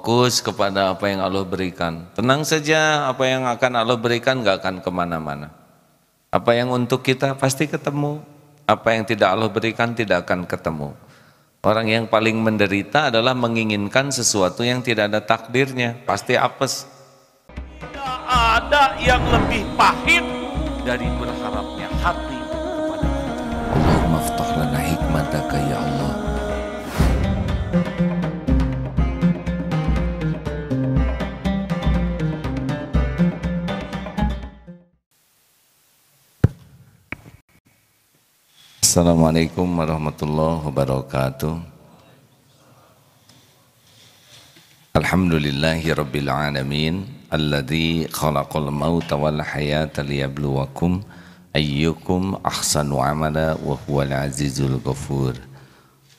Fokus kepada apa yang Allah berikan. Tenang saja, apa yang akan Allah berikan gak akan kemana-mana. Apa yang untuk kita pasti ketemu. Apa yang tidak Allah berikan tidak akan ketemu. Orang yang paling menderita adalah menginginkan sesuatu yang tidak ada takdirnya. Pasti apes. Tidak ada yang lebih pahit dari berharapnya hati kepada Allah. Allahumma aftah lana hikmataka ya Allah. Assalamualaikum warahmatullahi wabarakatuh. Alhamdulillahi rabbil alamin alladzi khalaqal mauta wal hayata liyabluwakum ayyukum ahsanu amala wa huwal azizul ghafur.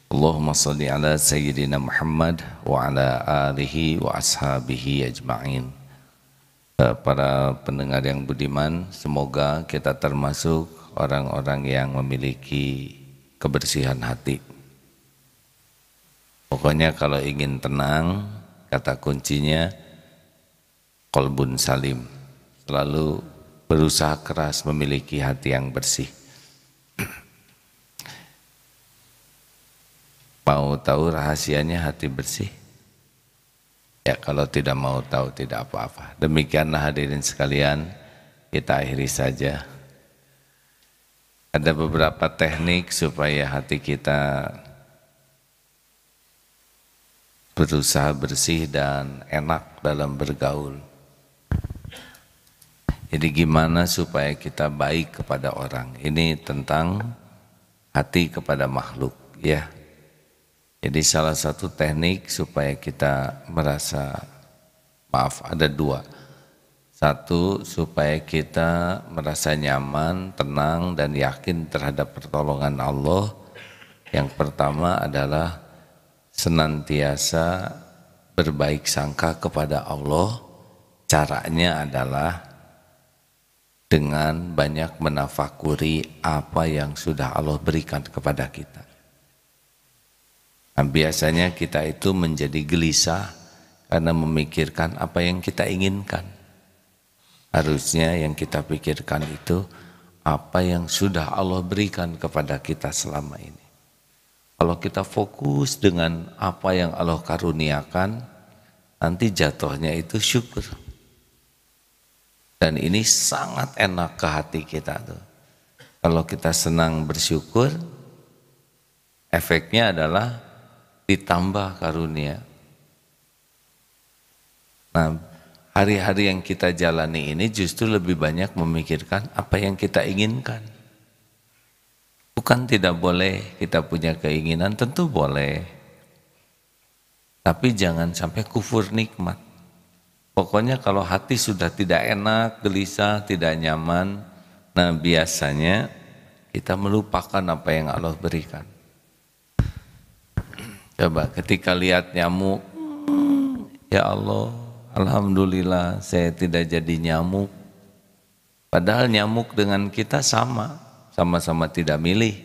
Allahumma shalli ala sayyidina Muhammad wa ala alihi wa ashabihi ajma'in. Para pendengar yang budiman, semoga kita termasuk orang-orang yang memiliki kebersihan hati. Pokoknya kalau ingin tenang, kata kuncinya qalbun salim. Selalu berusaha keras memiliki hati yang bersih. Mau tahu rahasianya hati bersih? Ya, kalau tidak mau tahu tidak apa-apa. Demikianlah hadirin sekalian, kita akhiri saja. Ada beberapa teknik supaya hati kita berusaha bersih dan enak dalam bergaul. Jadi gimana supaya kita baik kepada orang? Ini tentang hati kepada makhluk, ya. Jadi salah satu teknik supaya kita merasa, ada dua. Satu, supaya kita merasa nyaman, tenang, dan yakin terhadap pertolongan Allah. Yang pertama adalah senantiasa berbaik sangka kepada Allah. Caranya adalah dengan banyak menafakuri apa yang sudah Allah berikan kepada kita. Nah, biasanya kita itu menjadi gelisah karena memikirkan apa yang kita inginkan. Harusnya yang kita pikirkan itu apa yang sudah Allah berikan kepada kita selama ini. Kalau kita fokus dengan apa yang Allah karuniakan, nanti jatuhnya itu syukur. Dan ini sangat enak ke hati kita tuh. Kalau kita senang bersyukur, efeknya adalah ditambah karunia. Nah, hari-hari yang kita jalani ini justru lebih banyak memikirkan apa yang kita inginkan. Bukan tidak boleh kita punya keinginan, tentu boleh. Tapi jangan sampai kufur nikmat. Pokoknya kalau hati sudah tidak enak, gelisah, tidak nyaman, nah biasanya kita melupakan apa yang Allah berikan. Coba ketika lihat nyamuk, ya Allah, alhamdulillah saya tidak jadi nyamuk. Padahal nyamuk dengan kita sama-sama tidak milih.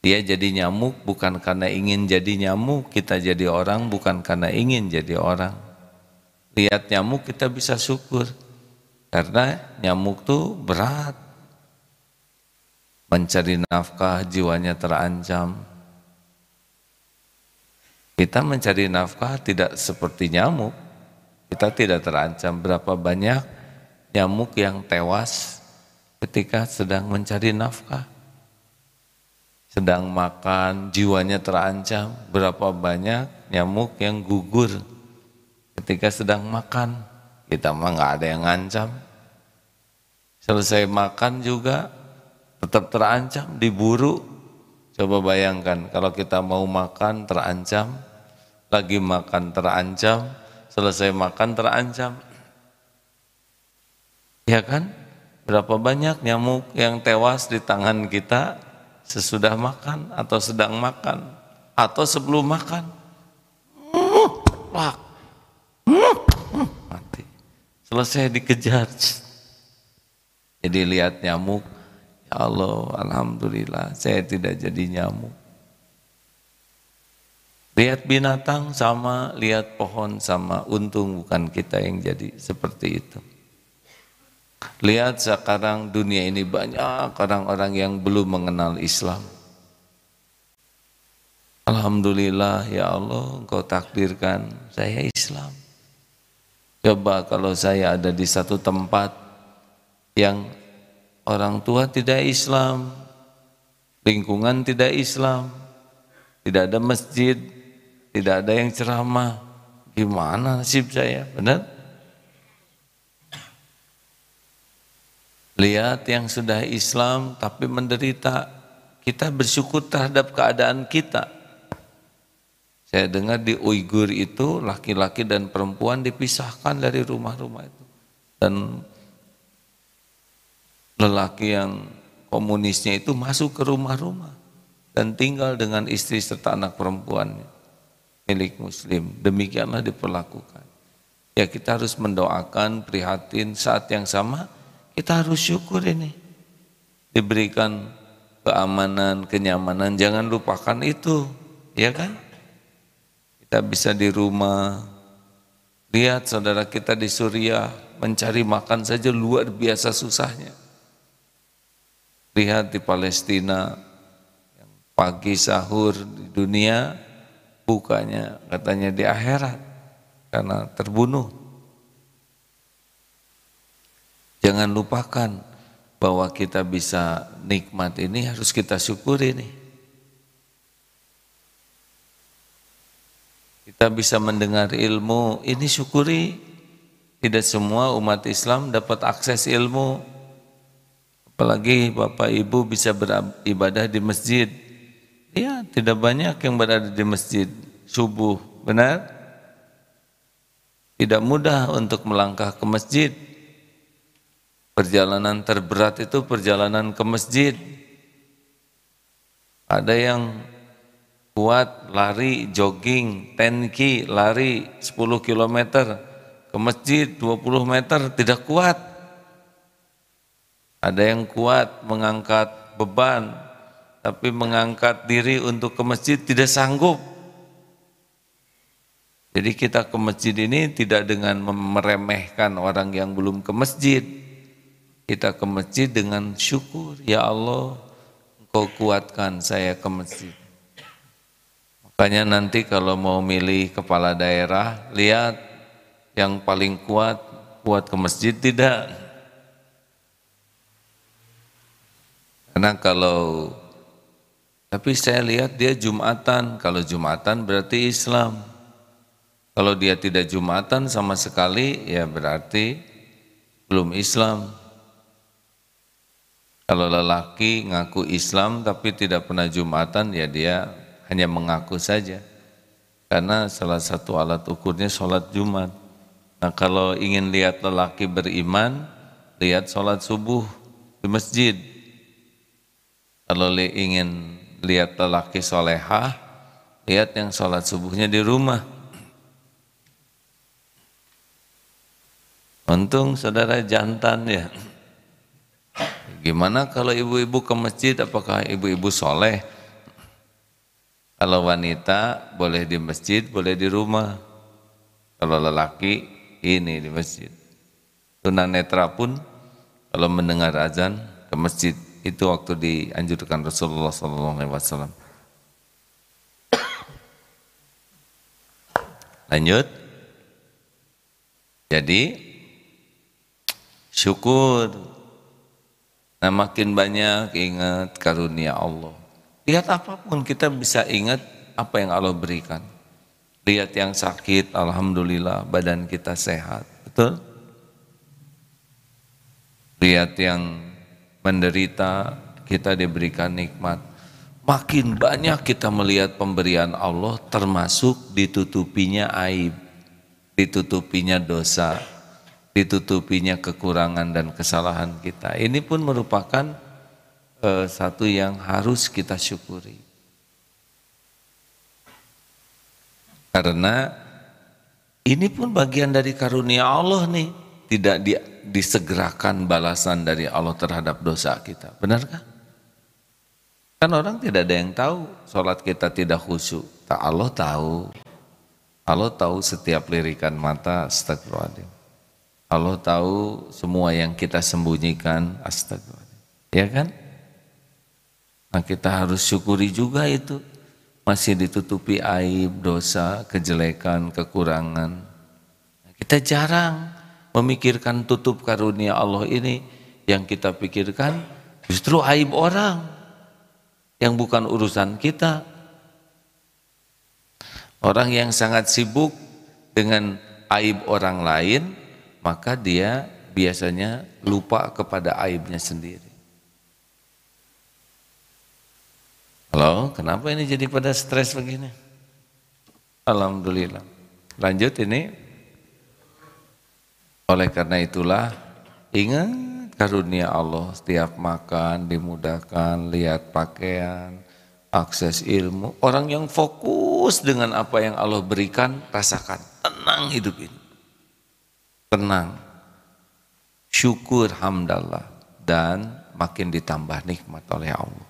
Dia jadi nyamuk bukan karena ingin jadi nyamuk, kita jadi orang bukan karena ingin jadi orang. Lihat nyamuk kita bisa syukur, karena nyamuk tuh berat. Mencari nafkah jiwanya terancam. Kita mencari nafkah tidak seperti nyamuk, kita tidak terancam. Berapa banyak nyamuk yang tewas ketika sedang mencari nafkah, sedang makan, jiwanya terancam. Berapa banyak nyamuk yang gugur ketika sedang makan, kita mah nggak ada yang ngancam. Selesai makan juga tetap terancam, diburu. Coba bayangkan kalau kita mau makan terancam, lagi makan terancam, selesai makan terancam. Ya kan? Berapa banyak nyamuk yang tewas di tangan kita sesudah makan atau sedang makan atau sebelum makan. Mati. Selesai dikejar. Jadi lihat nyamuk, ya Allah, alhamdulillah saya tidak jadi nyamuk. Lihat binatang sama, lihat pohon sama, untung bukan kita yang jadi seperti itu. Lihat sekarang dunia ini banyak orang-orang yang belum mengenal Islam. Alhamdulillah ya Allah, Engkau takdirkan saya Islam. Coba kalau saya ada di satu tempat yang orang tua tidak Islam, lingkungan tidak Islam, tidak ada masjid, tidak ada yang ceramah, gimana nasib saya? Benar? Lihat yang sudah Islam tapi menderita, kita bersyukur terhadap keadaan kita. Saya dengar di Uighur itu laki-laki dan perempuan dipisahkan dari rumah-rumah itu. Dan lelaki yang komunisnya itu masuk ke rumah-rumah dan tinggal dengan istri serta anak perempuannya milik muslim. Demikianlah diperlakukan. Ya kita harus mendoakan, prihatin, saat yang sama kita harus syukur ini. Diberikan keamanan, kenyamanan, jangan lupakan itu, ya kan? Kita bisa di rumah, lihat saudara kita di Suriah mencari makan saja luar biasa susahnya. Lihat di Palestina, yang pagi sahur di dunia, bukanya katanya di akhirat karena terbunuh. Jangan lupakan bahwa kita bisa nikmat ini harus kita syukuri nih. Kita bisa mendengar ilmu, ini syukuri. Tidak semua umat Islam dapat akses ilmu. Apalagi Bapak Ibu bisa beribadah di masjid. Ya, tidak banyak yang berada di masjid subuh, benar? Tidak mudah untuk melangkah ke masjid. Perjalanan terberat itu perjalanan ke masjid. Ada yang kuat lari, jogging, 10K, lari 10 km ke masjid 20 meter tidak kuat. Ada yang kuat mengangkat beban, tapi mengangkat diri untuk ke masjid tidak sanggup. Jadi kita ke masjid ini tidak dengan meremehkan orang yang belum ke masjid. Kita ke masjid dengan syukur, ya Allah, Engkau kuatkan saya ke masjid. Makanya nanti kalau mau milih kepala daerah, lihat yang paling kuat ke masjid tidak. Karena tapi saya lihat dia Jumatan, kalau Jumatan berarti Islam. Kalau dia tidak Jumatan sama sekali, ya berarti belum Islam. Kalau lelaki ngaku Islam tapi tidak pernah Jumatan, ya dia hanya mengaku saja. Karena salah satu alat ukurnya sholat Jumat. Nah kalau ingin lihat lelaki beriman, lihat sholat subuh di masjid. Kalau ingin lihat lelaki solehah, lihat yang sholat subuhnya di rumah. Untung saudara jantan ya. Gimana kalau ibu-ibu ke masjid, apakah ibu-ibu soleh? Kalau wanita boleh di masjid, boleh di rumah. Kalau lelaki ini di masjid. Tunanetra pun kalau mendengar azan ke masjid. Itu waktu dianjurkan Rasulullah SAW. Lanjut. Jadi syukur. Nah makin banyak ingat karunia Allah. Lihat apapun kita bisa ingat apa yang Allah berikan. Lihat yang sakit, alhamdulillah badan kita sehat, betul? Lihat yang menderita, kita diberikan nikmat. Makin banyak kita melihat pemberian Allah, termasuk ditutupinya aib, ditutupinya dosa, ditutupinya kekurangan dan kesalahan kita. Ini pun merupakan satu yang harus kita syukuri. Karena ini pun bagian dari karunia Allah nih, tidak disegerakan balasan dari Allah terhadap dosa kita. Benarkah? Kan orang tidak ada yang tahu sholat kita tidak khusyuk. Allah tahu. Allah tahu setiap lirikan mata, astagfirullahaladzim. Allah tahu semua yang kita sembunyikan, astagfirullahaladzim. Ya kan? Nah kita harus syukuri juga itu. Masih ditutupi aib, dosa, kejelekan, kekurangan. Kita jarang memikirkan tutup karunia Allah ini. Yang kita pikirkan justru aib orang. Yang bukan urusan kita. Orang yang sangat sibuk dengan aib orang lain, maka dia biasanya lupa kepada aibnya sendiri. Halo, kenapa ini jadi pada stres begini? Alhamdulillah. Lanjut ini. Oleh karena itulah, ingat karunia Allah, setiap makan dimudahkan, lihat pakaian, akses ilmu. Orang yang fokus dengan apa yang Allah berikan, rasakan tenang hidup ini. Tenang, syukur, hamdallah, dan makin ditambah nikmat oleh Allah.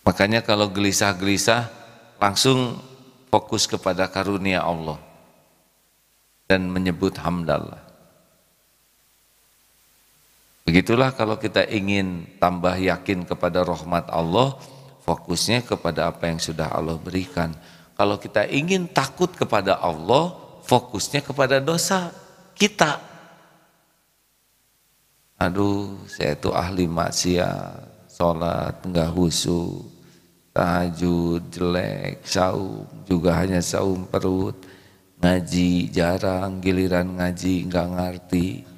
Makanya kalau gelisah-gelisah, langsung fokus kepada karunia Allah dan menyebut hamdallah. Begitulah kalau kita ingin tambah yakin kepada rahmat Allah, fokusnya kepada apa yang sudah Allah berikan. Kalau kita ingin takut kepada Allah, fokusnya kepada dosa kita. Aduh, saya itu ahli maksiat, sholat enggak khusyuk, tahajud jelek, saum juga hanya saum perut, ngaji jarang, giliran ngaji enggak ngerti.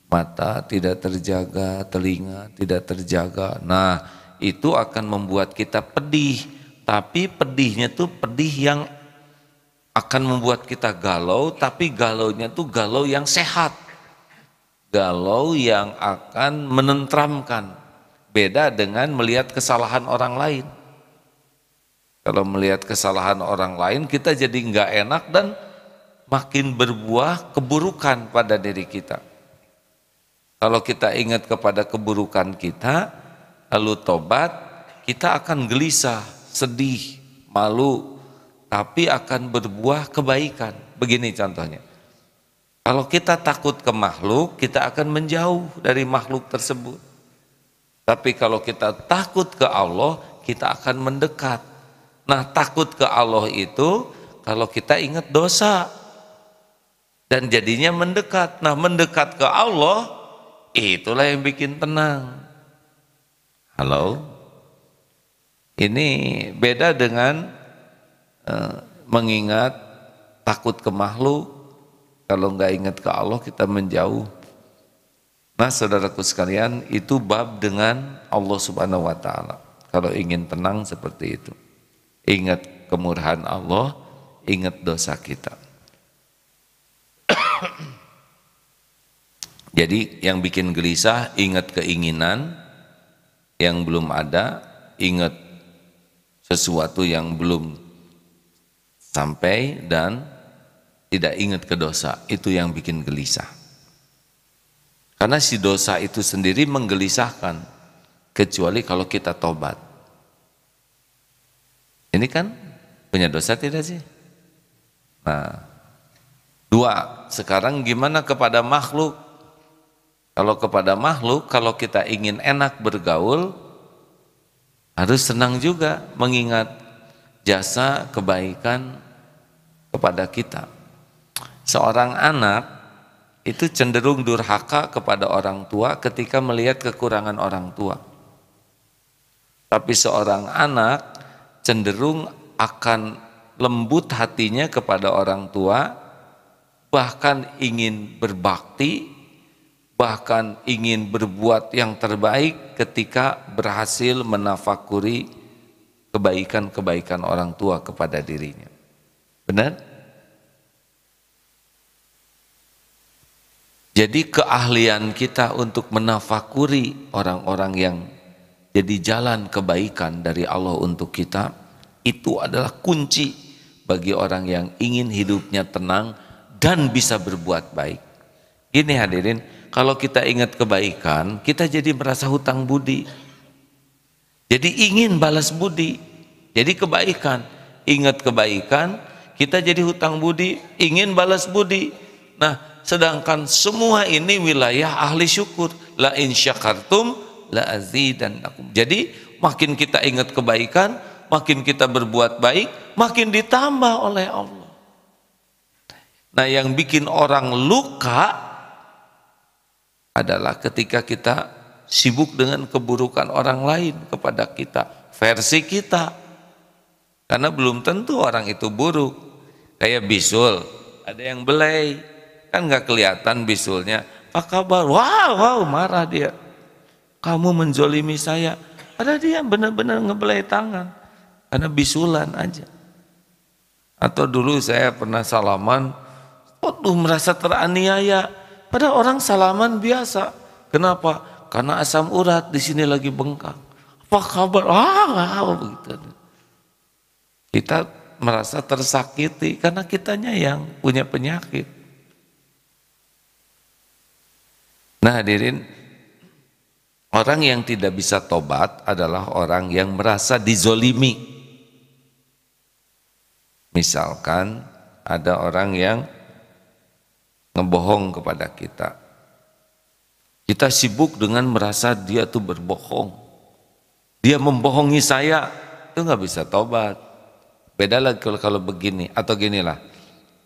Mata tidak terjaga, telinga tidak terjaga. Nah, itu akan membuat kita pedih. Tapi pedihnya tuh pedih yang akan membuat kita galau, tapi galaunya tuh galau yang sehat. Galau yang akan menentramkan. Beda dengan melihat kesalahan orang lain. Kalau melihat kesalahan orang lain, kita jadi nggak enak dan makin berbuah keburukan pada diri kita. Kalau kita ingat kepada keburukan kita, lalu tobat, kita akan gelisah, sedih, malu, tapi akan berbuah kebaikan. Begini contohnya. Kalau kita takut ke makhluk, kita akan menjauh dari makhluk tersebut. Tapi kalau kita takut ke Allah, kita akan mendekat. Nah, takut ke Allah itu kalau kita ingat dosa dan jadinya mendekat. Nah, mendekat ke Allah itulah yang bikin tenang. Halo? Ini beda dengan mengingat takut ke makhluk. Kalau enggak ingat ke Allah kita menjauh. Nah, saudaraku sekalian, itu bab dengan Allah Subhanahu wa taala. Kalau ingin tenang seperti itu. Ingat kemurahan Allah, ingat dosa kita. Jadi yang bikin gelisah, ingat keinginan yang belum ada, ingat sesuatu yang belum sampai, dan tidak ingat ke dosa. Itu yang bikin gelisah. Karena si dosa itu sendiri menggelisahkan, kecuali kalau kita tobat. Ini kan punya dosa tidak sih? Nah, dua, sekarang gimana kepada makhluk? Kalau kepada makhluk, kalau kita ingin enak bergaul, harus senang juga mengingat jasa kebaikan kepada kita. Seorang anak itu cenderung durhaka kepada orang tua ketika melihat kekurangan orang tua. Tapi seorang anak cenderung akan lembut hatinya kepada orang tua, bahkan ingin berbakti, bahkan ingin berbuat yang terbaik ketika berhasil menafakuri kebaikan-kebaikan orang tua kepada dirinya. Benar? Jadi keahlian kita untuk menafakuri orang-orang yang jadi jalan kebaikan dari Allah untuk kita, itu adalah kunci bagi orang yang ingin hidupnya tenang dan bisa berbuat baik. Gini hadirin, kalau kita ingat kebaikan, kita jadi merasa hutang budi. Jadi ingin balas budi. Jadi kebaikan, ingat kebaikan, kita jadi hutang budi, ingin balas budi. Nah, sedangkan semua ini wilayah ahli syukur. La in syakartum la azidannakum. Jadi makin kita ingat kebaikan, makin kita berbuat baik, makin ditambah oleh Allah. Nah, yang bikin orang luka adalah ketika kita sibuk dengan keburukan orang lain kepada kita, versi kita. Karena belum tentu orang itu buruk. Kayak bisul, ada yang belai, kan nggak kelihatan bisulnya. Apa kabar? Wow, marah dia. Kamu menzolimi saya. Ada dia benar-benar ngebelai tangan karena bisulan aja. Atau dulu saya pernah salaman, merasa teraniaya. Padahal orang salaman biasa. Kenapa? Karena asam urat di sini lagi bengkak. Apa kabar? Begitu. Kita merasa tersakiti karena kitanya yang punya penyakit. Nah, hadirin, orang yang tidak bisa tobat adalah orang yang merasa dizolimi. Misalkan ada orang yang ngebohong kepada kita. Kita sibuk dengan merasa dia tuh berbohong. Dia membohongi saya, itu nggak bisa tobat. Beda lagi kalau begini, atau ginilah,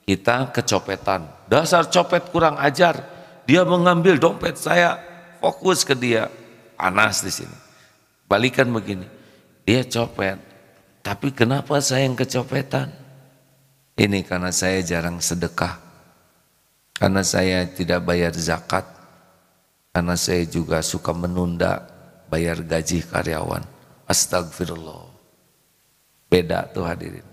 kita kecopetan, dasar copet kurang ajar, dia mengambil dompet saya, fokus ke dia, panas di sini. Balikan begini, dia copet, tapi kenapa saya yang kecopetan? Ini karena saya jarang sedekah, karena saya tidak bayar zakat, karena saya juga suka menunda bayar gaji karyawan. Astagfirullah. Beda tuh hadirin.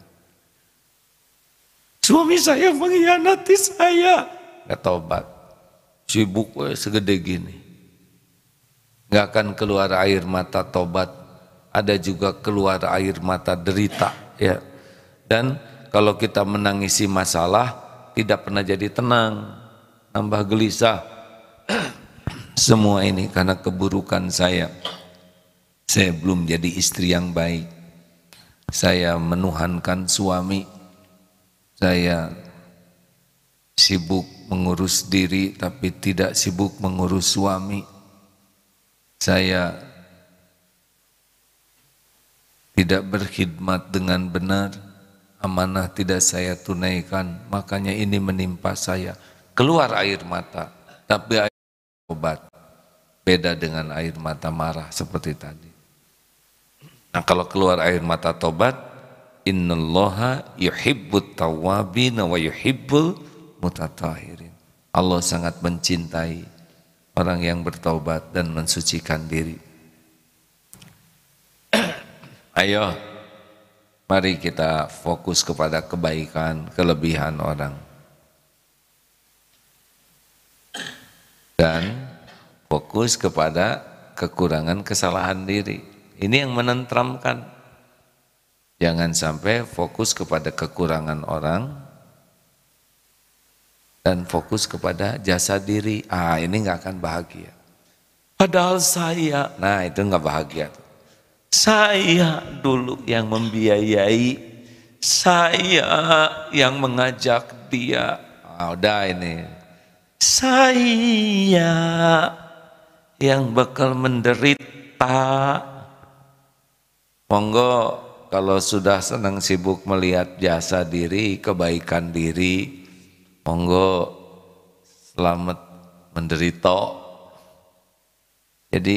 Suami saya mengkhianati saya, nggak tobat, sibuk segede gini, nggak akan keluar air mata tobat. Ada juga keluar air mata derita, ya. Dan kalau kita menangisi masalah, tidak pernah jadi tenang, tambah gelisah. Semua ini karena keburukan saya. Saya belum jadi istri yang baik. Saya menuhankan suami, saya sibuk mengurus diri tapi tidak sibuk mengurus suami. Saya tidak berkhidmat dengan benar, amanah tidak saya tunaikan, makanya ini menimpa saya. Keluar air mata, tapi air obat. Beda dengan air mata marah seperti tadi. Nah, kalau keluar air mata tobat, innallaha yuhibbut tawwabina wa yuhibbul mutatahhirin. Allah sangat mencintai orang yang bertaubat dan mensucikan diri. Ayo, mari kita fokus kepada kebaikan, kelebihan orang. Dan fokus kepada kekurangan, kesalahan diri. Ini yang menenteramkan. Jangan sampai fokus kepada kekurangan orang dan fokus kepada jasa diri. Ini nggak akan bahagia. Padahal saya, nah itu nggak bahagia. Saya dulu yang membiayai, saya yang mengajak dia. Udah ini. Saya yang bakal menderita. Monggo kalau sudah senang sibuk melihat jasa diri, kebaikan diri, monggo selamat menderita. Jadi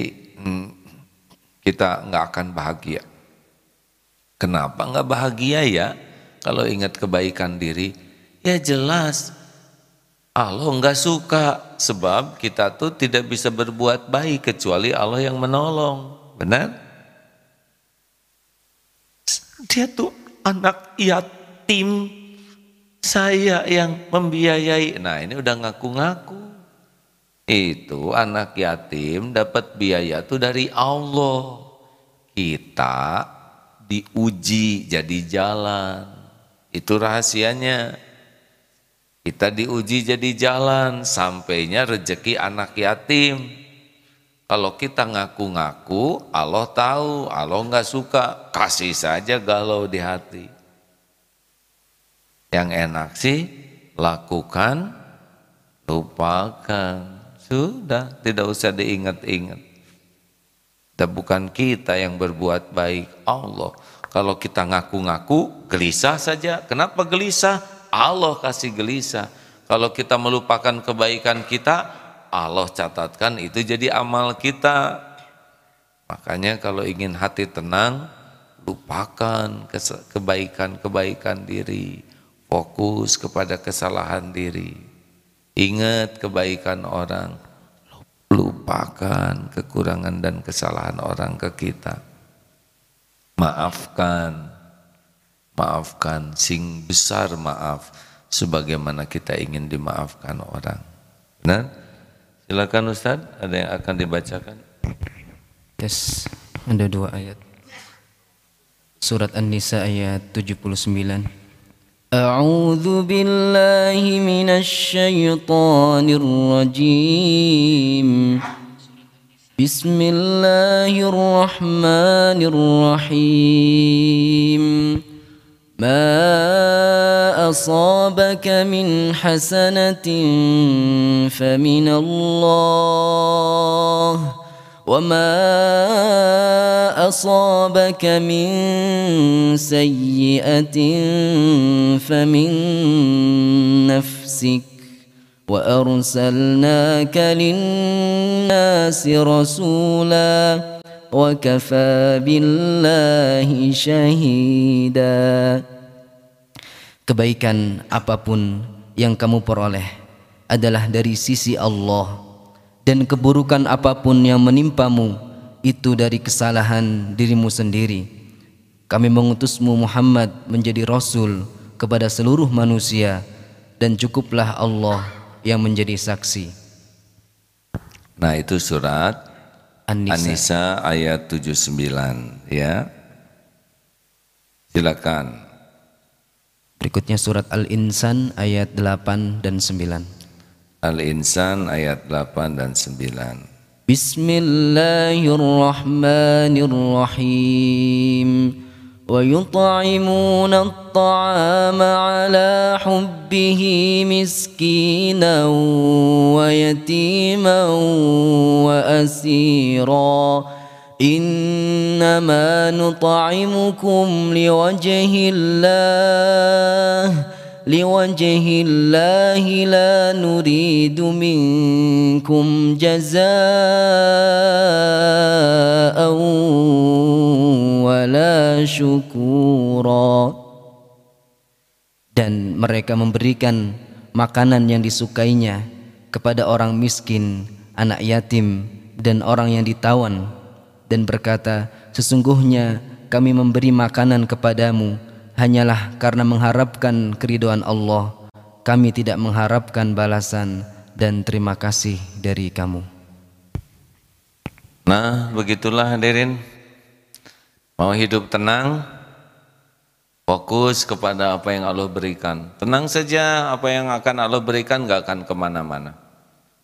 kita nggak akan bahagia. Kenapa nggak bahagia ya? Kalau ingat kebaikan diri, ya jelas Allah nggak suka, sebab kita tuh tidak bisa berbuat baik kecuali Allah yang menolong. Benar? Dia tuh anak yatim, saya yang membiayai. Nah, ini udah ngaku-ngaku. Itu anak yatim dapat biaya tuh dari Allah. Kita diuji jadi jalan. Itu rahasianya. Kita diuji jadi jalan, sampainya rezeki anak yatim. Kalau kita ngaku-ngaku, Allah tahu, Allah nggak suka, kasih saja galau di hati. Yang enak sih, lakukan, lupakan. Sudah, tidak usah diingat-ingat. Dan bukan kita yang berbuat baik, Allah. Kalau kita ngaku-ngaku, gelisah saja. Kenapa gelisah? Allah kasih gelisah. Kalau kita melupakan kebaikan kita, Allah catatkan itu jadi amal kita. Makanya kalau ingin hati tenang, lupakan kebaikan-kebaikan diri, fokus kepada kesalahan diri. Ingat kebaikan orang, lupakan kekurangan dan kesalahan orang ke kita. Maafkan, maafkan, sing besar maaf, sebagaimana kita ingin dimaafkan orang. Benar? Silakan Ustaz, ada yang akan dibacakan? Yes, ada 2 ayat. Surat An-Nisa ayat 79. A'udzu billahi minasy syaithanir rajim. Bismillahirrahmanirrahim. ما أصابك من حسنة فمن الله وما أصابك من سيئة فمن نفسك وأرسلناك للناس رسولا وكفى بالله شهيدا. Kebaikan apapun yang kamu peroleh adalah dari sisi Allah, dan keburukan apapun yang menimpamu itu dari kesalahan dirimu sendiri. Kami mengutusmu Muhammad menjadi Rasul kepada seluruh manusia, dan cukuplah Allah yang menjadi saksi. Nah, itu surat An-Nisa, An-Nisa ayat 79 ya. Silakan. Berikutnya surat Al-Insan ayat 8 dan 9. Al-Insan ayat 8 dan 9. Bismillahirrahmanirrahim. Wa yut'imuna at-ta'ama 'ala hubbihi miskinan wa yatiman wa asira. Innama nut'imukum liwajhillahi la nuridu minkum jazaa'an wala syukura. Dan mereka memberikan makanan yang disukainya kepada orang miskin, anak yatim, dan orang yang ditawan, dan berkata, sesungguhnya kami memberi makanan kepadamu hanyalah karena mengharapkan keridhaan Allah. Kami tidak mengharapkan balasan dan terima kasih dari kamu. Nah, begitulah hadirin. Mau hidup tenang, fokus kepada apa yang Allah berikan. Tenang saja, apa yang akan Allah berikan gak akan kemana-mana.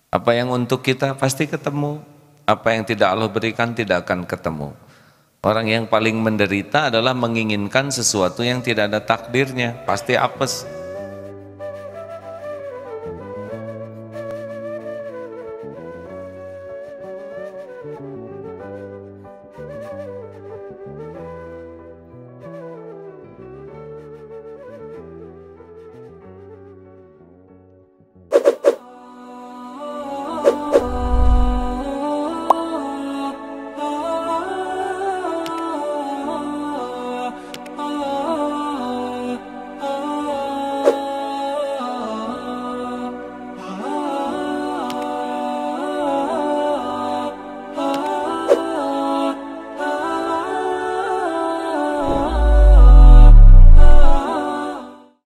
Apa yang untuk kita pasti ketemu. Apa yang tidak Allah berikan tidak akan ketemu. Orang yang paling menderita adalah menginginkan sesuatu yang tidak ada takdirnya, pasti apes.